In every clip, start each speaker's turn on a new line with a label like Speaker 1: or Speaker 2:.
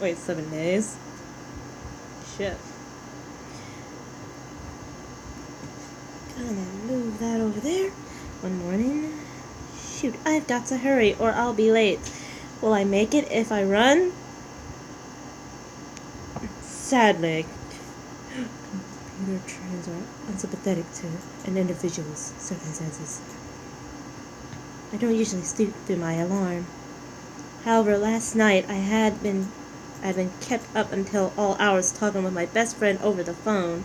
Speaker 1: Wait, 7 days? Shit. Gonna move that over there. One morning. Shoot, I've got to hurry or I'll be late. Will I make it if I run? Sadly, computer trains are unsympathetic to an individual's circumstances. I don't usually sleep through my alarm. However, last night I'd been kept up until all hours talking with my best friend over the phone.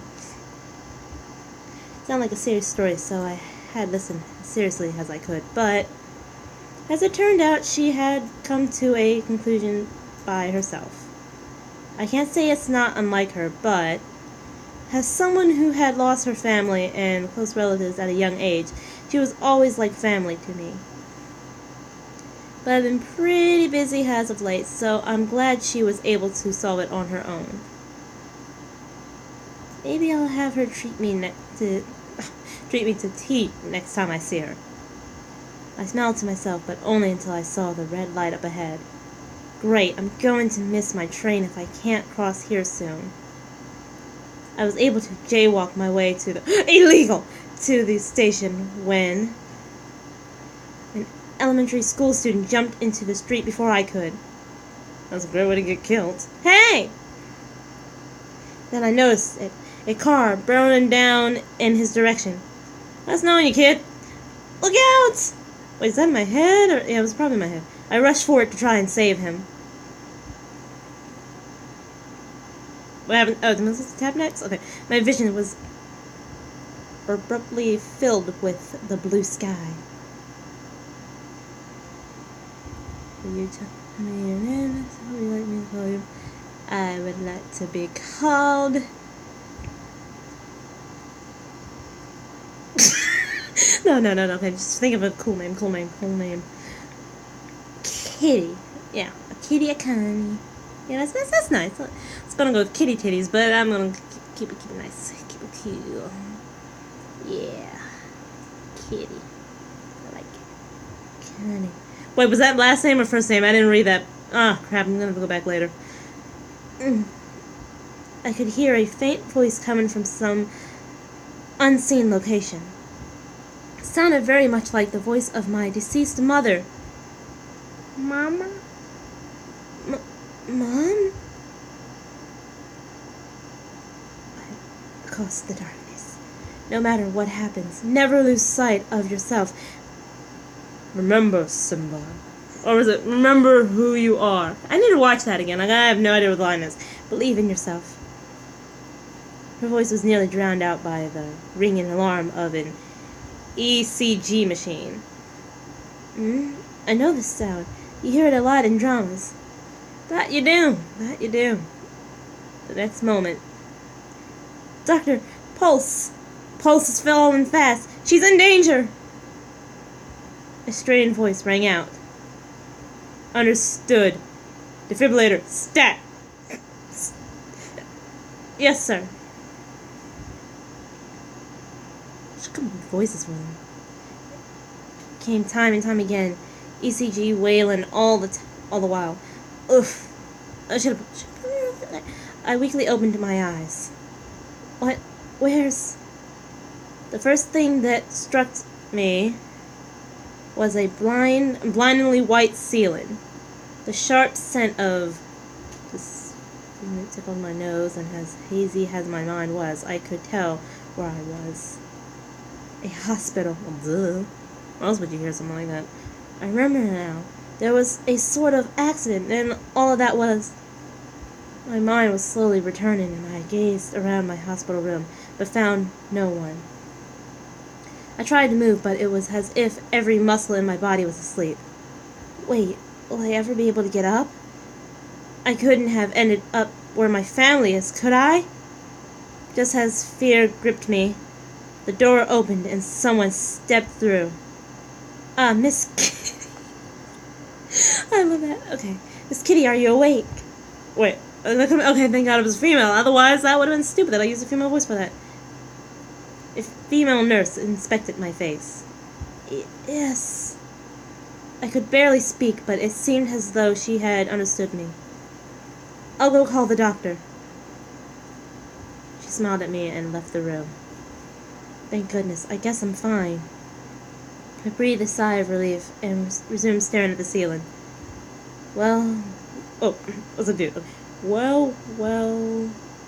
Speaker 1: It sounded like a serious story, so I had listened as seriously as I could. But as it turned out, she had come to a conclusion by herself. I can't say it's not unlike her, but as someone who had lost her family and close relatives at a young age, she was always like family to me. But I've been pretty busy as of late, so I'm glad she was able to solve it on her own. Maybe I'll have her treat me to tea next time I see her. I smiled to myself, but only until I saw the red light up ahead. Great, I'm going to miss my train if I can't cross here soon. I was able to jaywalk my way to the station when an elementary school student jumped into the street before I could. That was a great way to get killed. Hey! Then I noticed a car barreling down in his direction. That's knowing you, kid. Look out! Wait, is that in my head? Or, yeah, it was probably in my head. I rushed forward to try and save him. What happened? Oh, am I supposed to tap next? Okay. My vision was abruptly filled with the blue sky. Will you tell me your name? How would you like me to call you? I would like to be called... No. Okay, just think of a cool name. Kitty. Yeah, a kitty, a Connie. Yeah, that's nice. It's gonna go with kitty titties, but I'm gonna keep it nice. Keep it cute. Yeah. Kitty. I like it. Connie. Wait, was that last name or first name? I didn't read that. Ah, crap, I'm gonna go back later. I could hear a faint voice coming from some unseen location. It sounded very much like the voice of my deceased mother. Mama? Mom? I crossed the darkness. No matter what happens, never lose sight of yourself. Remember, Simba. Or is it, remember who you are? I need to watch that again. I have no idea what the line is. Believe in yourself. Her voice was nearly drowned out by the ringing alarm of an ECG machine. I know this sound. You hear it a lot in dramas. That you do. The next moment. Doctor, Pulse. Pulse is falling fast. She's in danger. A strained voice rang out. Understood. Defibrillator, stat. Yes, sir. Just come with voices from them. Came time and time again. ECG wailing all the while. Oof. I weakly opened my eyes. What? Where's... The first thing that struck me was a blindingly white ceiling. The sharp scent of this tickled my nose, and as hazy as my mind was, I could tell where I was. A hospital. Duh. Where else would you hear something like that? I remember now. There was a sort of accident, and all of that was... My mind was slowly returning, and I gazed around my hospital room, but found no one. I tried to move, but it was as if every muscle in my body was asleep. Wait, will I ever be able to get up? I couldn't have ended up where my family is, could I? Just as fear gripped me, the door opened and someone stepped through. Miss Kitty. I love that. Okay. Miss Kitty, are you awake? Wait. Okay, thank God it was female. Otherwise, that would have been stupid that I used a female voice for that. A female nurse inspected my face. Yes. I could barely speak, but it seemed as though she had understood me. I'll go call the doctor. She smiled at me and left the room. Thank goodness. I guess I'm fine. I breathed a sigh of relief and resumed staring at the ceiling. Well... Oh, what's it do? Well,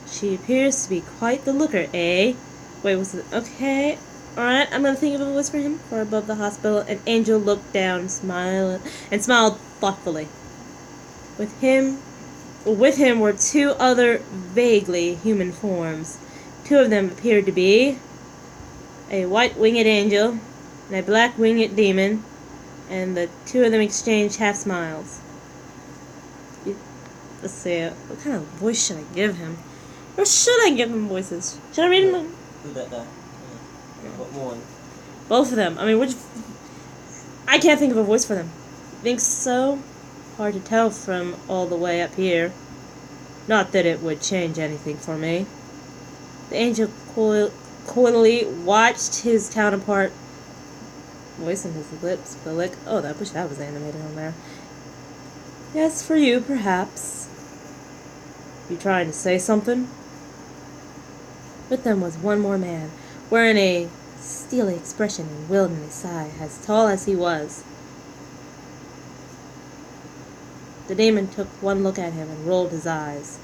Speaker 1: she appears to be quite the looker, eh? Wait, what's it? Okay, alright, I'm gonna think of a voice for him. Far above the hospital, an angel looked down and smiled thoughtfully. With him were two other vaguely human forms. Two of them appeared to be a white winged angel and a black winged demon, and the two of them exchanged half smiles. Let's see, what kind of voice should I give him? Or should I give him voices? Should I read them?
Speaker 2: Do that guy. What one?
Speaker 1: Both of them. I mean, which... I can't think of a voice for them. Think so? Hard to tell from all the way up here. Not that it would change anything for me. The angel coyly watched his counterpart moisten his lips with a lick. Oh, I wish that was animated on there. Yes, for you, perhaps. You trying to say something? With them was one more man, wearing a steely expression and wielding a sigh, as tall as he was. The demon took one look at him and rolled his eyes.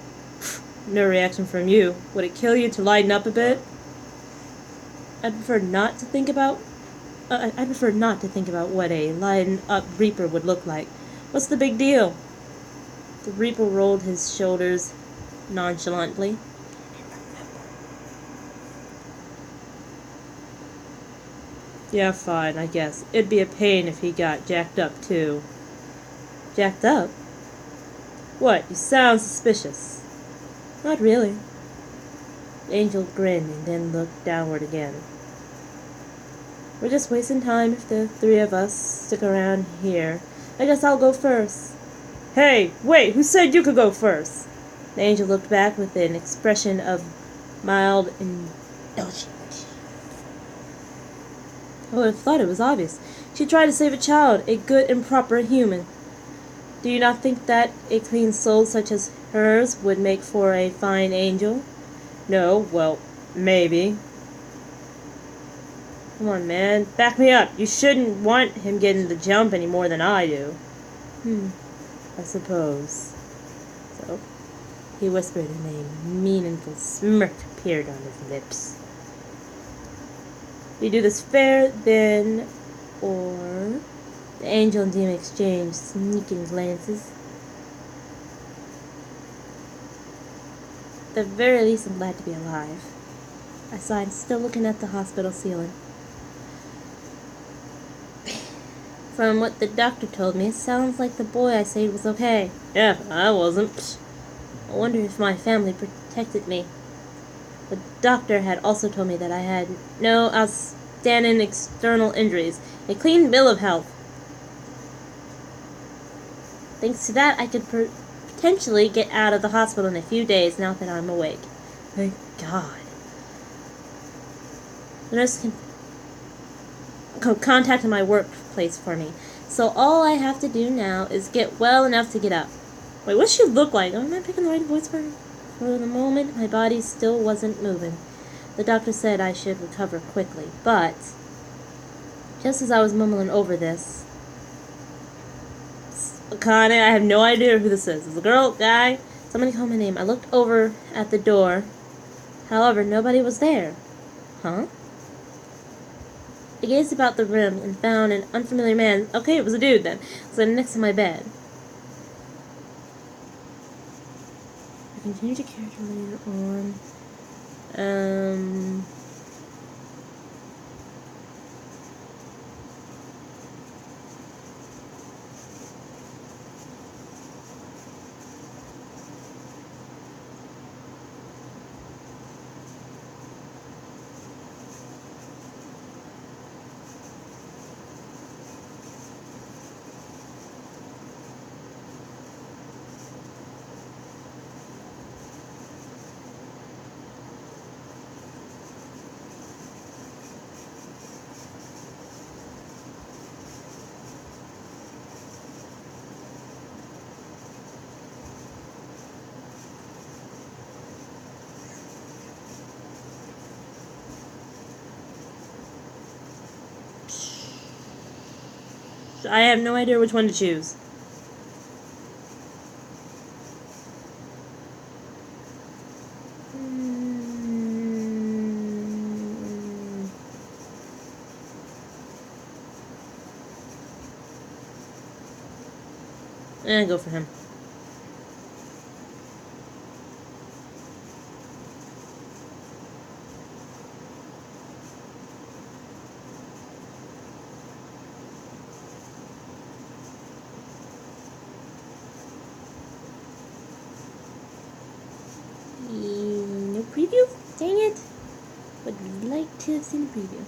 Speaker 1: No reaction from you. Would it kill you to lighten up a bit? I'd prefer not to think about what a lightened up Reaper would look like. What's the big deal? The Reaper rolled his shoulders nonchalantly. Yeah, fine, I guess. It'd be a pain if he got jacked up, too. Jacked up? What? You sound suspicious. Not really. The angel grinned and then looked downward again. We're just wasting time if the three of us stick around here. I guess I'll go first. Hey, wait, who said you could go first? The angel looked back with an expression of mild indulgence. I would have thought it was obvious. She tried to save a child, a good and proper human. Do you not think that a clean soul such as hers would make for a fine angel? No, well, maybe. Come on, man, back me up. You shouldn't want him getting the jump any more than I do. I suppose. So, he whispered, and a meaningful smirk appeared on his lips. We do this fair, then, or... The angel and demon exchanged sneaking glances. At the very least, I'm glad to be alive. I sighed, still looking at the hospital ceiling. From what the doctor told me, it sounds like the boy I saved was okay. Yeah, I wasn't. I wonder if my family protected me. The doctor had also told me that I had no outstanding external injuries, a clean bill of health. Thanks to that, I could potentially get out of the hospital in a few days now that I'm awake. Thank God. The nurse contacted my workplace for me, so all I have to do now is get well enough to get up. Wait, what does she look like? Am I picking the right voice for her? For the moment, my body still wasn't moving. The doctor said I should recover quickly, but just as I was mumbling over this, Connie, I have no idea who this is. Is it a girl? Guy? Somebody called my name. I looked over at the door. However, nobody was there. Huh? I gazed about the room and found an unfamiliar man. Okay, it was a dude then. Sitting next to my bed. I continued to character later on. I have no idea which one to choose. Go for him. No preview? Dang it. Would like to have seen the preview.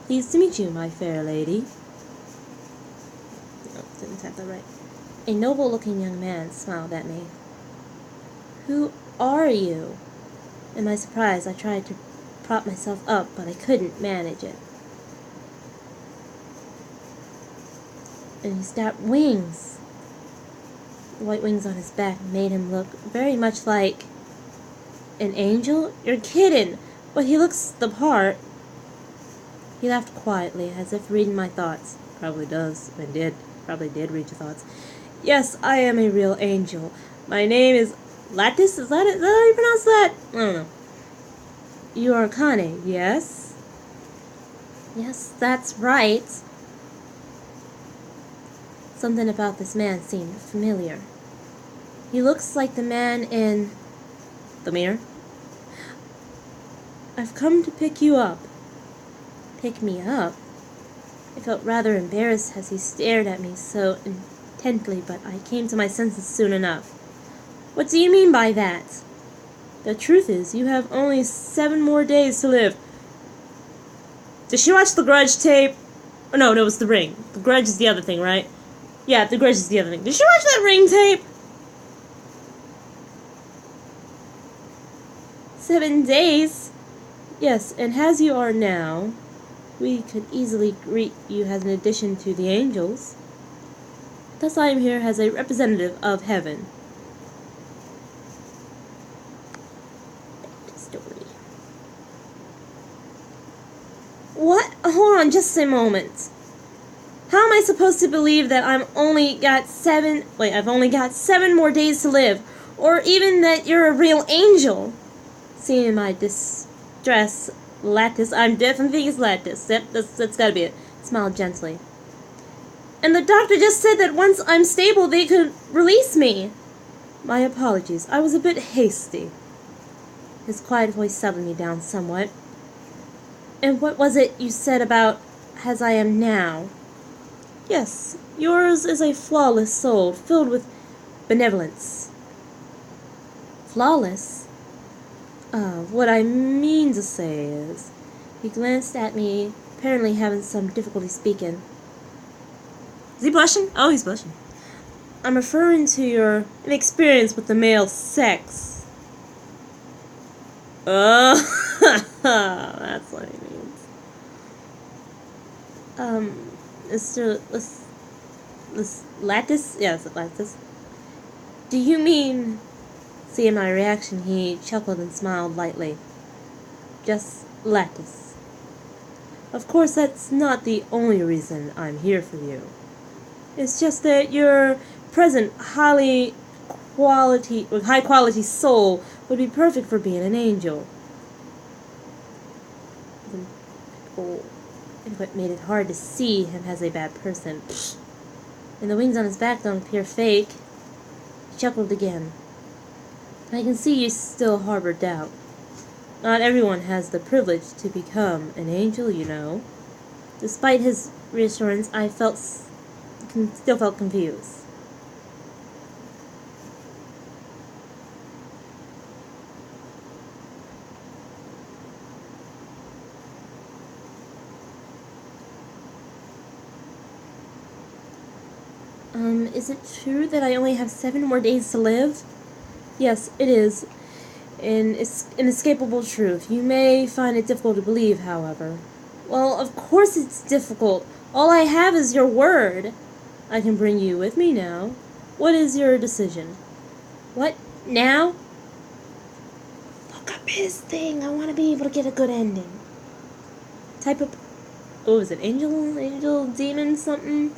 Speaker 1: Pleased to meet you, my fair lady. Oh, didn't have that right. A noble-looking young man smiled at me. Who are you? In my surprise, I tried to prop myself up, but I couldn't manage it. And he's got wings. The white wings on his back made him look very much like an angel. You're kidding, but he looks the part. He laughed quietly, as if reading my thoughts. Probably does, and did. Probably did read your thoughts. Yes, I am a real angel. My name is Lattice? Is that it? Is that how you pronounce that? I don't know. You are Kane, yes? Yes, that's right. Something about this man seemed familiar. He looks like the man in the mirror. I've come to pick you up. Pick me up? I felt rather embarrassed as he stared at me so intently, but I came to my senses soon enough. What do you mean by that? The truth is, you have only 7 more days to live. Did she watch the Grudge tape? Oh, no, it was The Ring. The Grudge is the other thing, right? Yeah, The Grudge is the other thing. Did she watch that Ring tape? 7 days? Yes, and as you are now, we could easily greet you as an addition to the angels. Thus I am here as a representative of heaven. Story. What? Hold on just a moment. How am I supposed to believe that I've only got 7 more days to live? Or even that you're a real angel? Seeing my distress, Lattice, I'm definitely thinking it's Lattice. Yep, that's gotta be it. Smiled gently. And the doctor just said that once I'm stable, they could release me. My apologies. I was a bit hasty. His quiet voice settled me down somewhat. And what was it you said about as I am now? Yes, yours is a flawless soul filled with benevolence. Flawless? What I mean to say is... He glanced at me, apparently having some difficulty speaking. Is he blushing? Oh, he's blushing. I'm referring to your inexperience with the male sex. Oh, that's what he means. Mr. Lattice? Yes, Lattice. Do you mean... Seeing my reaction, he chuckled and smiled lightly. Just Lattice. Of course, that's not the only reason I'm here for you. It's just that your present high quality soul would be perfect for being an angel. What made it hard to see him as a bad person. And the wings on his back don't appear fake. He chuckled again. I can see you still harbor doubt. Not everyone has the privilege to become an angel, you know. Despite his reassurance, I still felt confused. Is it true that I only have 7 more days to live? Yes, it is. It's inescapable truth. You may find it difficult to believe, however. Well, of course it's difficult. All I have is your word. I can bring you with me now. What is your decision? What? Now? Look up his thing. I want to be able to get a good ending. Type of... Oh, is it angel, demon, something?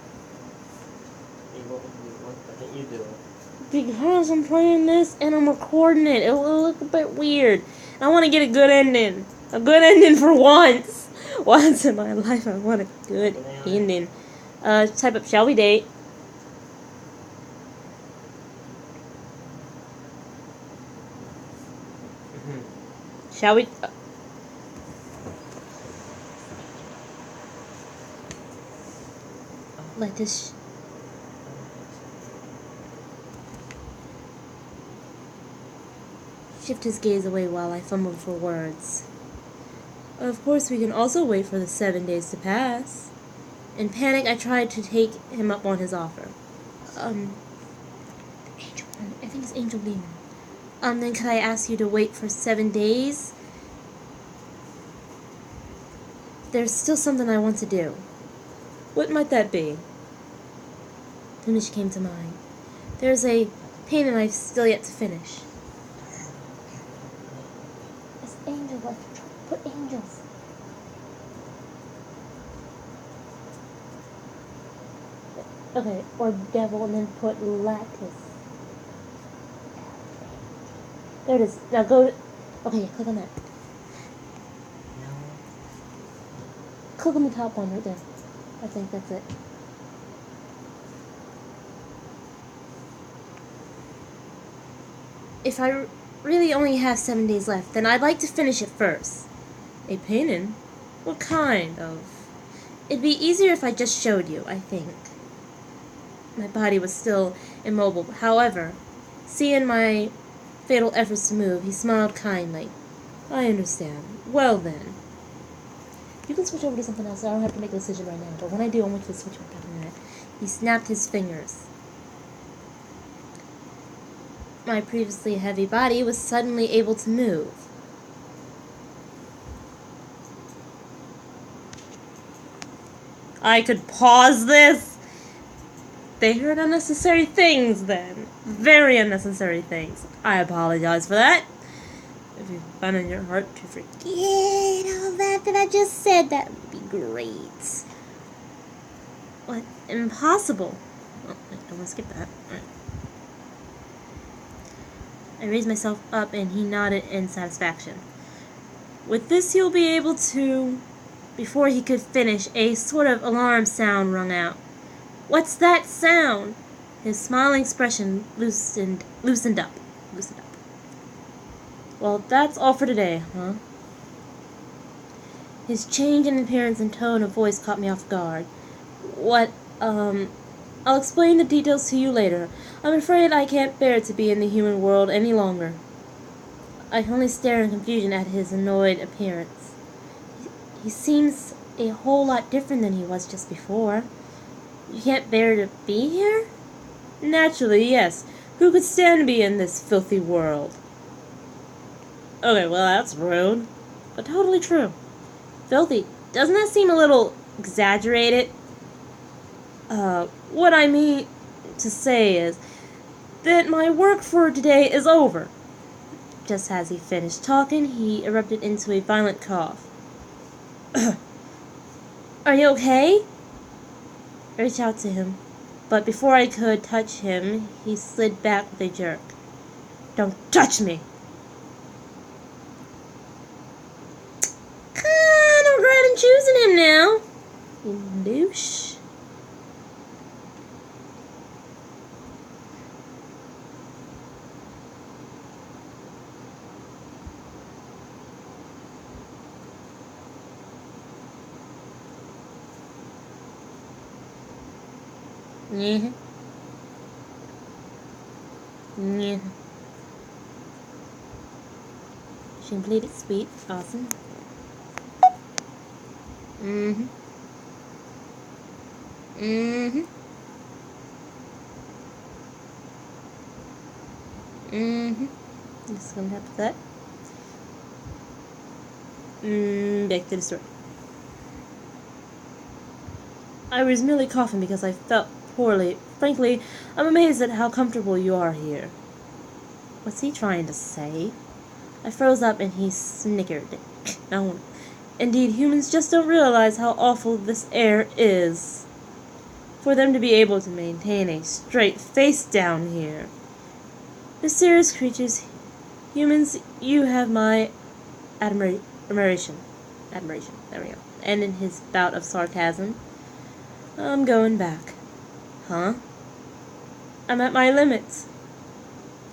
Speaker 2: What can you do?
Speaker 1: Because I'm playing this and I'm recording it. It will look a bit weird. I want to get a good ending. A good ending for once. Once in my life, I want a good ending. Type up, shall we date? Shall we? Let this. Shift his gaze away while I fumbled for words. Of course, we can also wait for the 7 days to pass. In panic, I tried to take him up on his offer. Angel, I think it's Angel Demon. Then could I ask you to wait for 7 days? There's still something I want to do. What might that be? Finish came to mind. There's a payment I've still yet to finish. It's Angel. Let's put angels. Okay, or devil, and then put lattice. There it is. Now go to... Okay, click on that. Click on the top one right there. I think that's it. If I really only have 7 days left, then I'd like to finish it first. A painting? What kind of? It'd be easier if I just showed you, I think. My body was still immobile. However, seeing my fatal efforts to move, he smiled kindly. I understand. Well then. You can switch over to something else. I don't have to make a decision right now. But when I do, I want you to switch back in a minute. He snapped his fingers. My previously heavy body was suddenly able to move. I could pause this. They heard unnecessary things then. Very unnecessary things. I apologize for that. If you find in your heart to forget all that I just said, that would be great. What? Impossible. Oh, I don't want to skip that. Right. I raised myself up and he nodded in satisfaction. With this, he'll be able to... Before he could finish, a sort of alarm sound rung out. What's that sound? His smiling expression loosened up. Well, that's all for today, huh? His change in appearance and tone of voice caught me off guard. I'll explain the details to you later. I'm afraid I can't bear to be in the human world any longer. I can only stare in confusion at his annoyed appearance. He seems a whole lot different than he was just before. You can't bear to be here? Naturally, yes. Who could stand to be in this filthy world? Okay, well, that's rude. But totally true. Filthy. Doesn't that seem a little exaggerated? What I mean to say is that my work for today is over. Just as he finished talking, he erupted into a violent cough. Are you okay? I reached out to him. but before I could touch him, he slid back with a jerk. Don't touch me! Kind of regretting choosing him now. You douche. Yeah. Yeah. She completed. Sweet. Awesome. Mm-hmm. Mm-hmm. Mm-hmm. Just gonna have that. Back to the story. I was merely coughing because I felt poorly. Frankly, I'm amazed at how comfortable you are here. What's he trying to say? I froze up and he snickered. No. Indeed, humans just don't realize how awful this air is. For them to be able to maintain a straight face down here. Mysterious creatures, humans, you have my admiration. Admiration, there we go. And in his bout of sarcasm, I'm going back. Huh? I'm at my limits.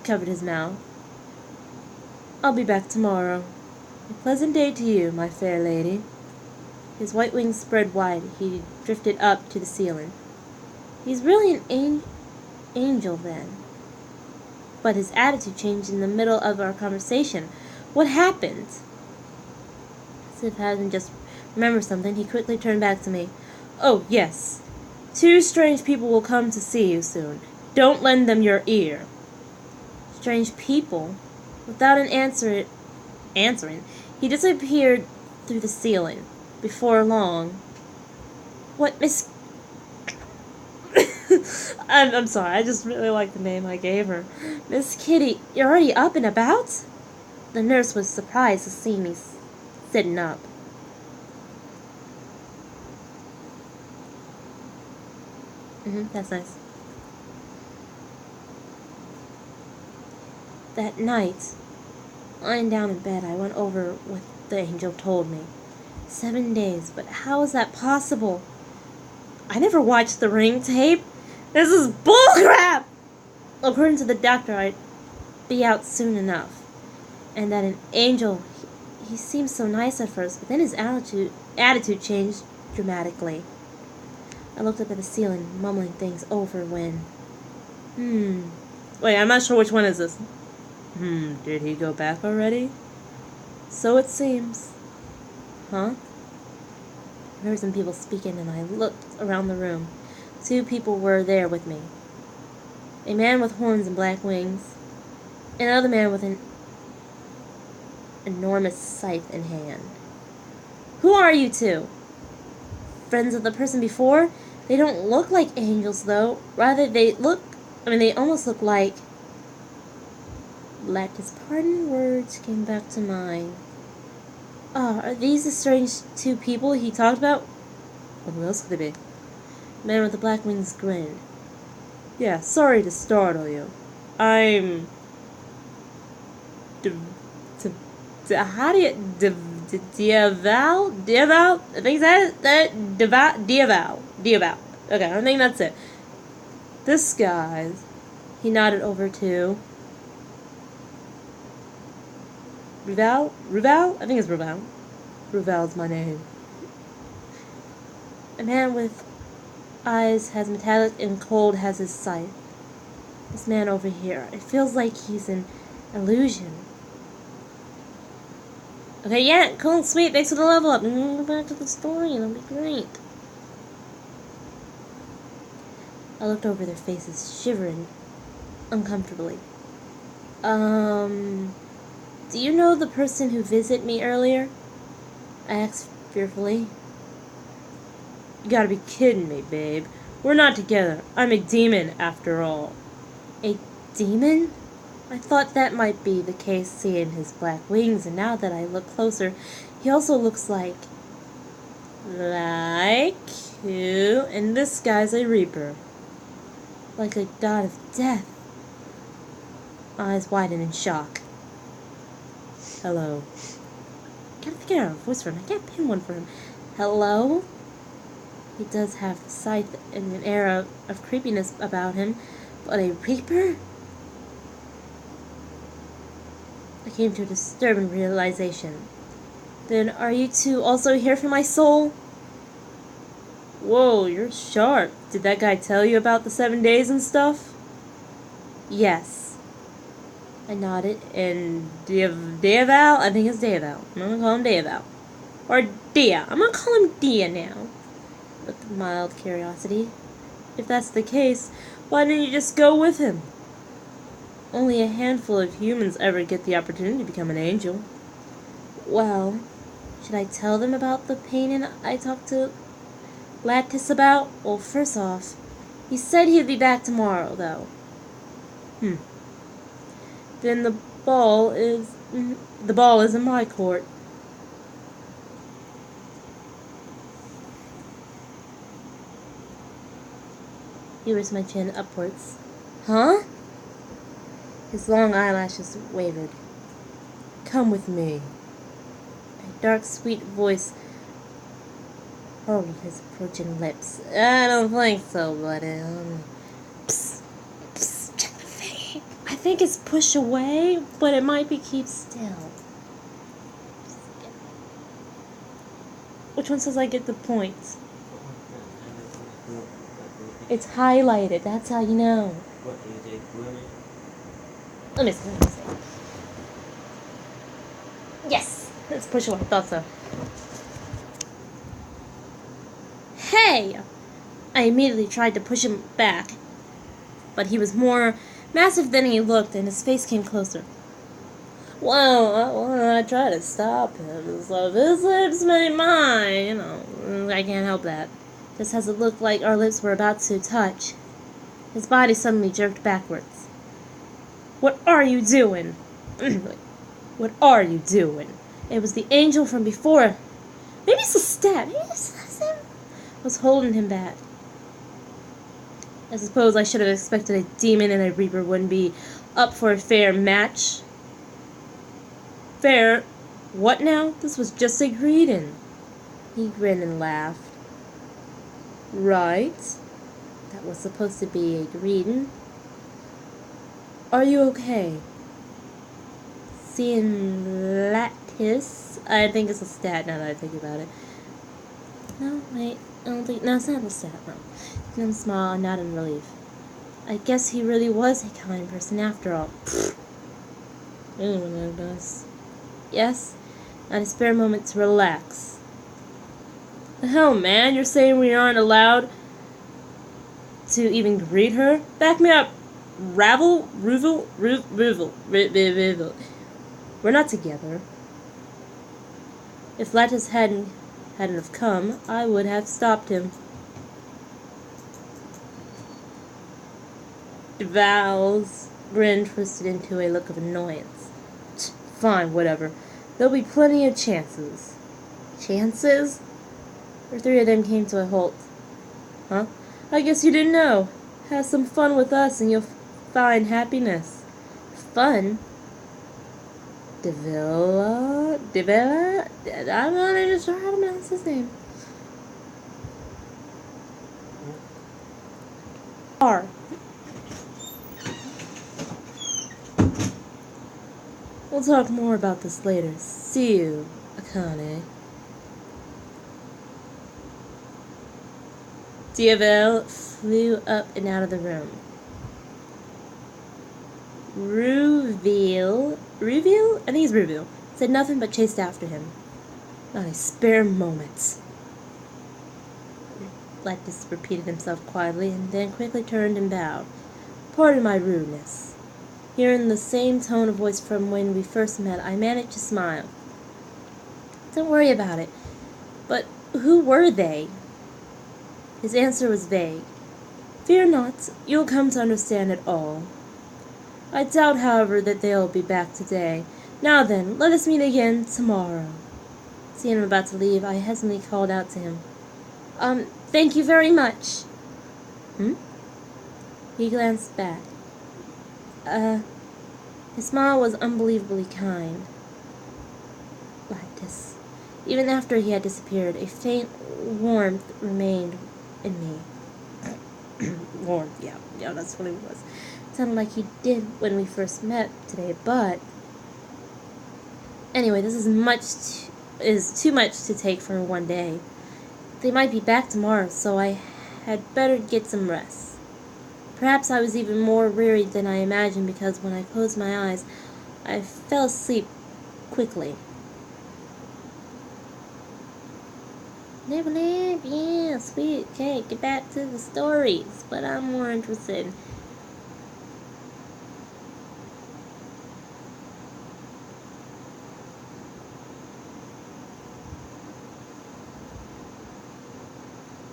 Speaker 1: Covered his mouth. I'll be back tomorrow. A pleasant day to you, my fair lady. His white wings spread wide. He drifted up to the ceiling. He's really an angel then. But his attitude changed in the middle of our conversation. What happened? As if Hassan just remembered something, he quickly turned back to me. Oh, yes. 2 strange people will come to see you soon. Don't lend them your ear. Strange people? Without an answering, he disappeared through the ceiling. Before long. What, Miss... I'm sorry, I just really like the name I gave her. Miss Kitty, you're already up and about? The nurse was surprised to see me sitting up. That's nice. That night, lying down in bed, I went over what the angel told me. 7 days, but how is that possible? I never watched the Ring tape. This is bullcrap! According to the doctor, I'd be out soon enough. And that an angel, he seemed so nice at first, but then his attitude changed dramatically. I looked up at the ceiling, mumbling things over when... Wait, I'm not sure which one is this. Did he go back already? So it seems. Huh? I heard some people speaking and I looked around the room. 2 people were there with me. A man with horns and black wings. And another man with an enormous scythe in hand. Who are you 2? Friends of the person before? They don't look like angels though. Rather they almost look like... Let his pardon words came back to mind. Are these the strange 2 people he talked about? Well, who else could they be? The man with the black wings grinned. Yeah, sorry to startle you. I'm... how do you... Diavow? I think that... Diavow. Okay, I think that's it. This guy... He nodded over to... Ruval? I think it's Ruval. Ruval's my name. A man with eyes has metallic and cold has his sight. This man over here, it feels like he's an illusion. Okay, yeah, cool, sweet, thanks for the level up. Go back to the story, that'll be great. I looked over their faces, shivering uncomfortably. Do you know the person who visited me earlier? I asked fearfully. You gotta be kidding me, babe. We're not together. I'm a demon, after all. A demon? I thought that might be the case seeing his black wings, and now that I look closer, he also looks like who? And this guy's a reaper. like a god of death. Eyes widened in shock. Hello. Gotta figure out a voice for him. I can't pin one for him. Hello? He does have the scythe and an air of creepiness about him, but a reaper? I came to a disturbing realization. Then are you two also here for my soul? Whoa, you're sharp. Did that guy tell you about the 7 days and stuff? Yes. I nodded, and Diaval? I think it's Diaval. I'm gonna call him Diaval. Or Dia. I'm gonna call him Dia now. With mild curiosity. If that's the case, why didn't you just go with him? Only a handful of humans ever get the opportunity to become an angel. Well, should I tell them about the pain I talked to Lattice about? Well, first off, he said he'd be back tomorrow, though. Then the ball is in my court. He raised my chin upwards. Huh? His long eyelashes wavered. Come with me. A dark, sweet voice hurled his approaching lips. I don't think so, buddy. Psst. Psst. Check the thing. I think it's push away, but it might be keep still. Which one says I get the points? It's highlighted. That's how you know.
Speaker 2: What do you take, women?
Speaker 1: Let me see. Yes! Let's push away. I thought so. Hey! I immediately tried to push him back, but he was more massive than he looked, and his face came closer. Well, I tried to stop him, so if his lips made mine, I can't help that. Just as it looked like our lips were about to touch, his body suddenly jerked backwards. What are you doing? What are you doing? It was the angel from before. Maybe it's a stab. Maybe it's him. Was holding him back. I suppose I should have expected a demon and a reaper wouldn't be up for a fair match. Fair? What now? This was just a greeting. He grinned and laughed. Right. That was supposed to be a greeting. Are you okay? Seeing Lattice, I think it's a stat now that I think about it. No, wait, I don't think, no, it's not a stat, no. I'm small and not in relief. I guess he really was a kind person after all. Yes, not a spare moment to relax. The hell, man, you're saying we aren't allowed to even greet her? Back me up. Ruvel. We're not together. If Lattice hadn't have come, I would have stopped him. Val's grin twisted into a look of annoyance. Fine, whatever. There'll be plenty of chances. Chances? The three of them came to a halt. Huh? I guess you didn't know. Have some fun with us and you'll find happiness. Fun? Devilla? I'm not even sure how to pronounce his name. R. We'll talk more about this later. See you, Akane. Diavel flew up and out of the room. Ruvel? I think it's Ruvel. Said nothing but chased after him. Not a spare moment. Lattice repeated himself quietly and then quickly turned and bowed. Pardon my rudeness. Hearing the same tone of voice from when we first met, I managed to smile. Don't worry about it. But who were they? His answer was vague. Fear not, you'll come to understand it all. I doubt, however, that they'll be back today. Now then, let us meet again tomorrow. Seeing him about to leave, I hesitantly called out to him. Thank you very much. He glanced back. His smile was unbelievably kind. Lactus. Even after he had disappeared, a faint warmth remained in me. Warmth, yeah, that's what it was. It sounded like he did when we first met today, but anyway, this is too much to take for one day. They might be back tomorrow, so I had better get some rest. Perhaps I was even more wearied than I imagined because when I closed my eyes, I fell asleep quickly. Neverland, yeah, sweet. Okay, get back to the stories, but I'm more interested.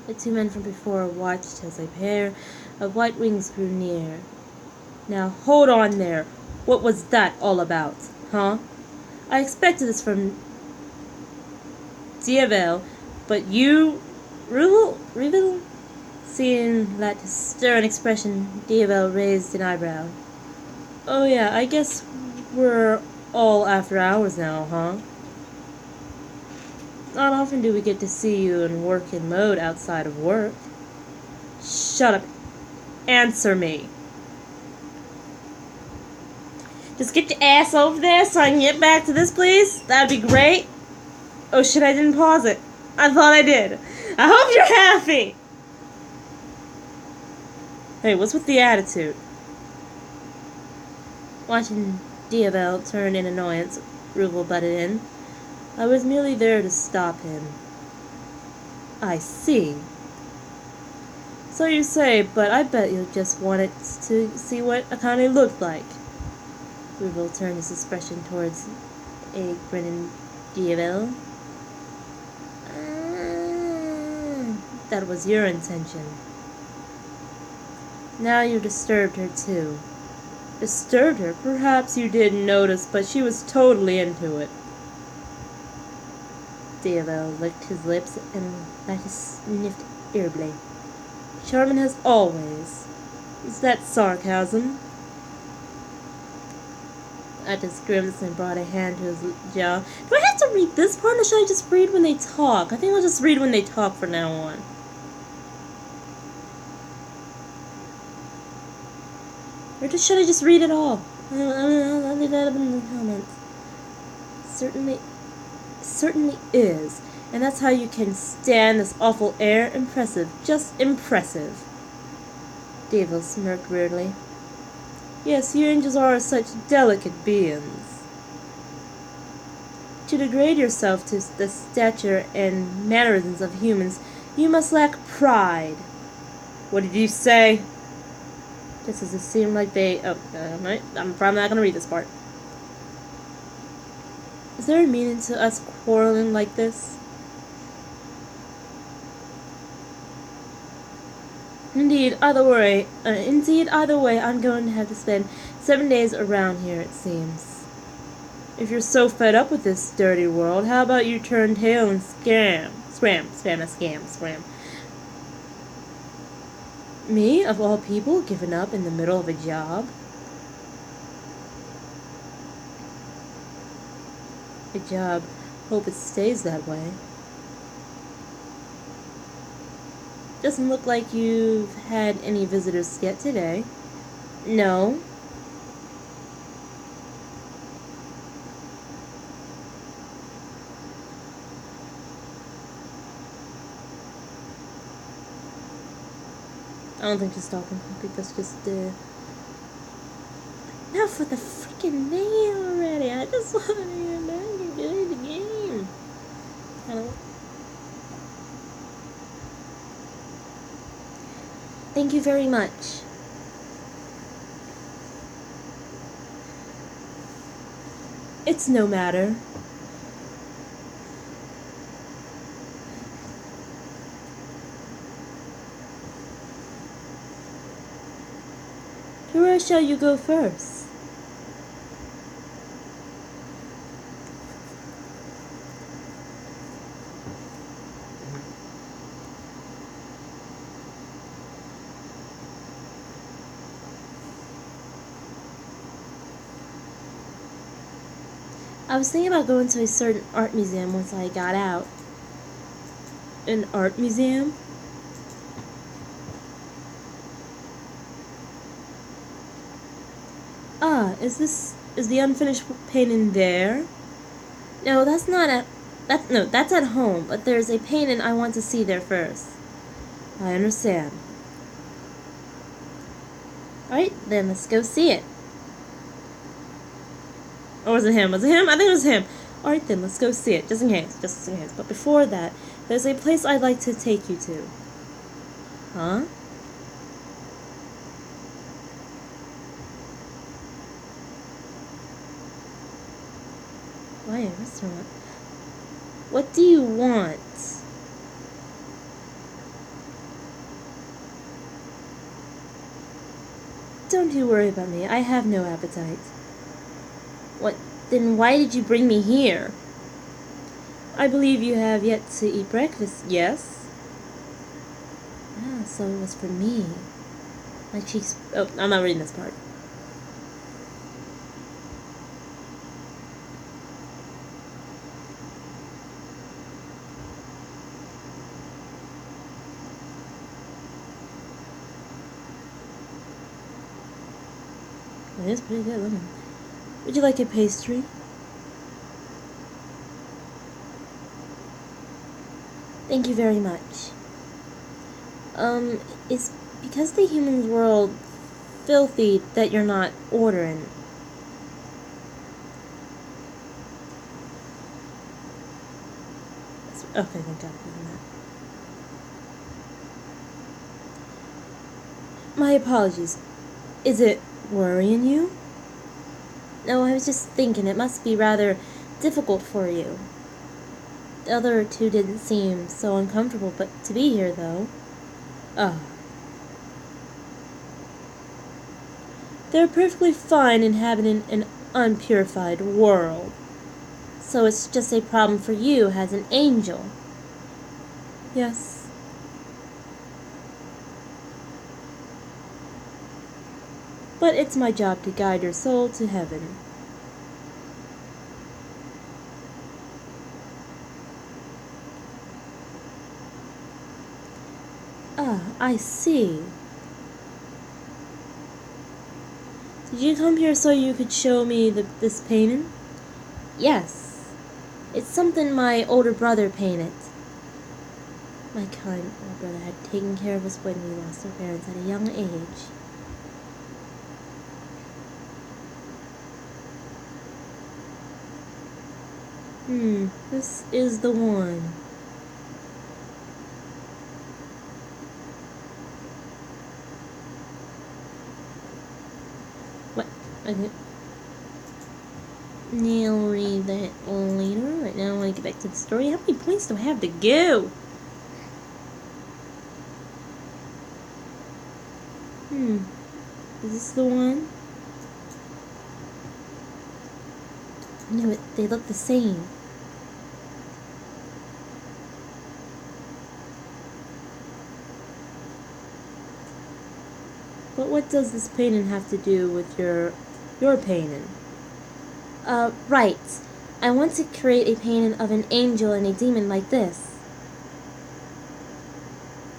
Speaker 1: The two men from before watched as a pair of white wings grew near. Now, hold on there. What was that all about, huh? I expected this from Diavel, but you... Revel? Seeing that stern expression, Diavel raised an eyebrow. Oh yeah, I guess we're all after hours now, huh? Not often do we get to see you in working mode outside of work. Shut up. Answer me. Just get your ass over there so I can get back to this, please. That'd be great. Oh shit, I didn't pause it. I thought I did. I hope you're happy. Hey, what's with the attitude? Watching Diavel turn in annoyance, Ruvel butted in. I was merely there to stop him. I see. So you say, but I bet you just wanted to see what Akane looked like. Ruvel turned his expression towards a grinning Diavel. That was your intention. Now you disturbed her too. Disturbed her? Perhaps you didn't notice, but she was totally into it. Diavel licked his lips and Lactus sniffed irritably. Charming as always. Is that sarcasm? Lactus grimaced and brought a hand to his jaw. Do I have to read this part, or should I just read when they talk? I think I'll just read when they talk from now on. Or should I just read it all? I'll leave that up in the comments. Certainly is. And that's how you can stand this awful air. Impressive. Just impressive. Diavel smirked weirdly. Yes, you angels are such delicate beings. To degrade yourself to the stature and mannerisms of humans, you must lack pride. What did you say? Just as it seemed like they... I'm probably not going to read this part. Is there a meaning to us quarreling like this? Indeed, either way, I'm going to have to spend 7 days around here, it seems. If you're so fed up with this dirty world, how about you turn tail and scram. Me, of all people, giving up in the middle of a job? A job. Hope it stays that way. Doesn't look like you've had any visitors yet today. No. I don't think she's talking. I think that's just, Enough for the freaking name already. I just want to get back and play the game. I don't... Thank you very much. It's no matter. Where shall you go first? I was thinking about going to a certain art museum once I got out. An art museum? Ah, is the unfinished painting there? No, that's not at, that's at home, but there's a painting I want to see there first. I understand. Alright, then let's go see it. Or was it him? Was it him? I think it was him. Alright then, let's go see it, just in case, just in case. But before that, there's a place I'd like to take you to. Huh? Why a restaurant? What do you want? Don't you worry about me. I have no appetite. What? Then why did you bring me here? I believe you have yet to eat breakfast, yes? Ah, so it was for me. My cheeks... Oh, I'm not reading this part. It is pretty good, lemon. Would you like a pastry? Thank you very much. Is because the human world filthy that you're not ordering? Okay, thank God for that. My apologies. Is it worrying you? No, I was just thinking it must be rather difficult for you. The other two didn't seem so uncomfortable, but to be here, though... Ah. They're perfectly fine inhabiting an unpurified world. So it's just a problem for you as an angel. Yes. But it's my job to guide your soul to heaven. Ah, I see. Did you come here so you could show me this painting? Yes. It's something my older brother painted. My kind older brother had taken care of us when we lost our parents at a young age. This is the one. What? Okay. I'll read that later. Right now I want to get back to the story. How many points do I have to go? Is this the one? No, they look the same. But what does this painting have to do with your painting? Right. I want to create a painting of an angel and a demon like this.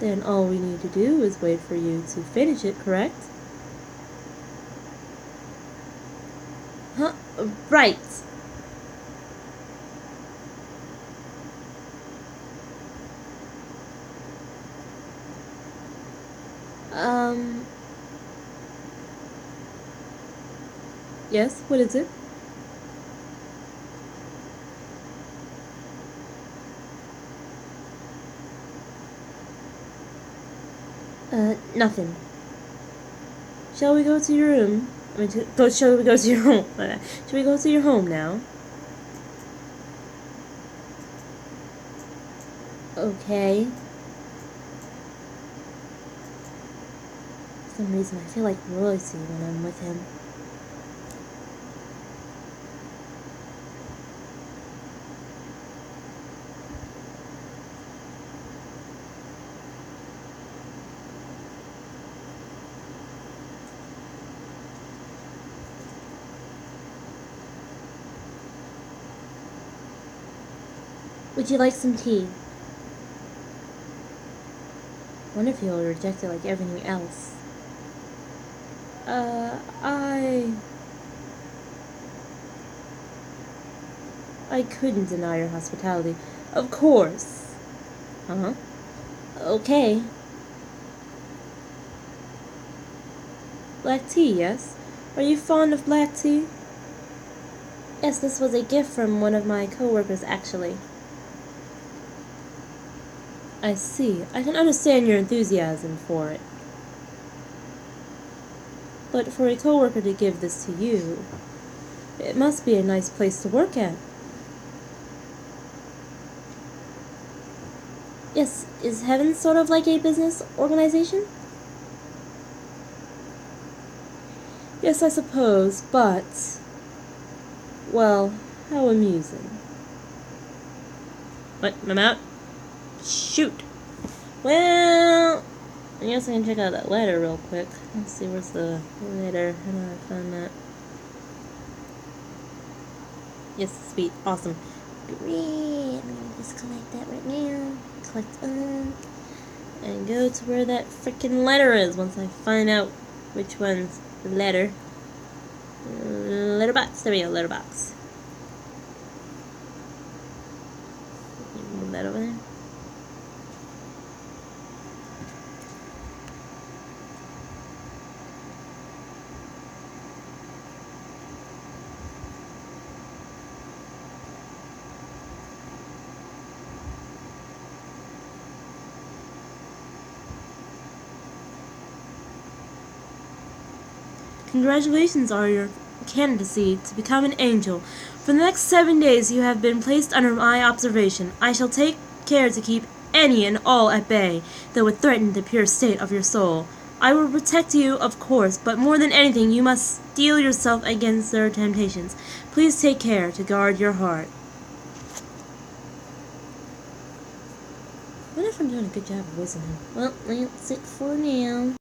Speaker 1: Then all we need to do is wait for you to finish it, correct? Huh? Right. Yes, what is it? Nothing. Shall we go to your room? Shall we go to your home? Shall we go to your home now? Okay. For some reason, I feel like royalty when I'm with him. Would you like some tea? Wonder if he'll reject it like everything else. I couldn't deny your hospitality. Of course. Uh-huh. Okay. Black tea, yes? Are you fond of black tea? Yes, this was a gift from one of my co-workers, actually. I see. I can understand your enthusiasm for it. But for a co-worker to give this to you, it must be a nice place to work at. Yes, is Heaven sort of like a business organization? Yes, I suppose, but... well, how amusing. What? I'm out? Shoot! Well... I guess I can check out that letter real quick. Let's see, where's the letter? How do I find that? Yes, sweet. Awesome. Great. I'm gonna just collect that right now. Collect and go to where that freaking letter is once I find out which one's the letter. Letterbox. There we go, letterbox. Move that over there. Congratulations on your candidacy to become an angel. For the next 7 days you have been placed under my observation. I shall take care to keep any and all at bay that would threaten the pure state of your soul. I will protect you, of course, but more than anything you must steel yourself against their temptations. Please take care to guard your heart. I wonder if I'm doing a good job of voicing him. Well, that's it for now.